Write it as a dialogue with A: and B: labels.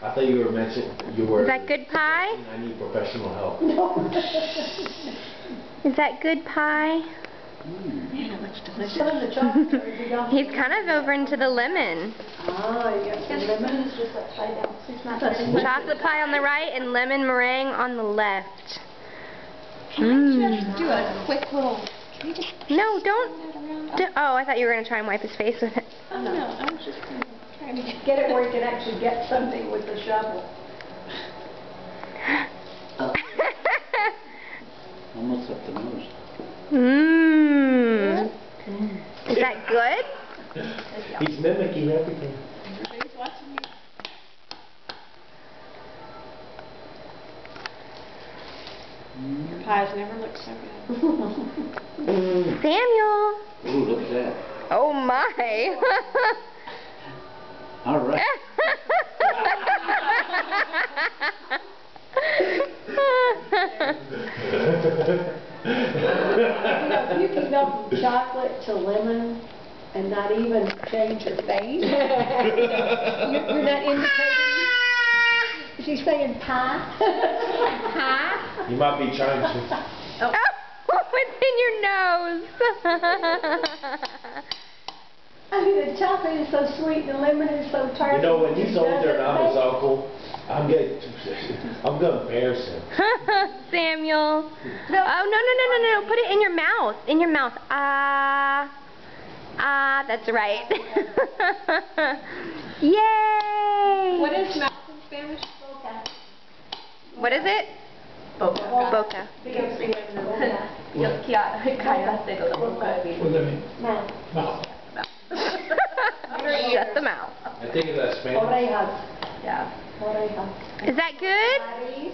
A: I thought you were mentioning you were.
B: Is that good pie?
A: I need professional help.
C: No.
B: Is that good pie?
C: Man, it looks delicious. The chocolate, or is it all-
B: He's kind of over into the lemon.
C: Ah, you got some lemon.
D: It's just upside down. So it's not
B: Chocolate pie on the right and lemon meringue on the left.
D: Can I just do a quick little... Can we just
B: No, don't.
D: that around?
B: Oh, I thought you were going to try and wipe his face with it.
D: Oh, no. I'm just trying to get...
C: Get it where you can actually get something with the shovel.
E: Almost up the nose.
B: Mmm. Is that good?
A: He's mimicking everything.
D: Everybody's watching me. Your pies never look so good.
B: Samuel.
E: Ooh, look at that.
B: Oh my.
E: All right.
C: You can go from chocolate to lemon and not even change her face. You're not indicating. She's saying pie. Pie.
A: You might be trying to.
B: Oh, it's in your nose.
C: I mean, the chocolate is so sweet and the lemon is so tart.
A: You know, when he's older and I'm his uncle, I'm gonna embarrass him.
B: Samuel.
C: No.
B: Oh, no. Put it in your mouth. In your mouth. Ah. That's right. Yay.
D: What is mouth in Spanish?
B: What is it?
D: Boca.
B: Boca.
A: What does that mean?
C: Mouth.
A: Mouth.
B: Shut the mouth.
A: I think of that Spanish.
C: Orejas.
D: Yeah.
C: Orejas.
B: Is that good?
C: Nariz.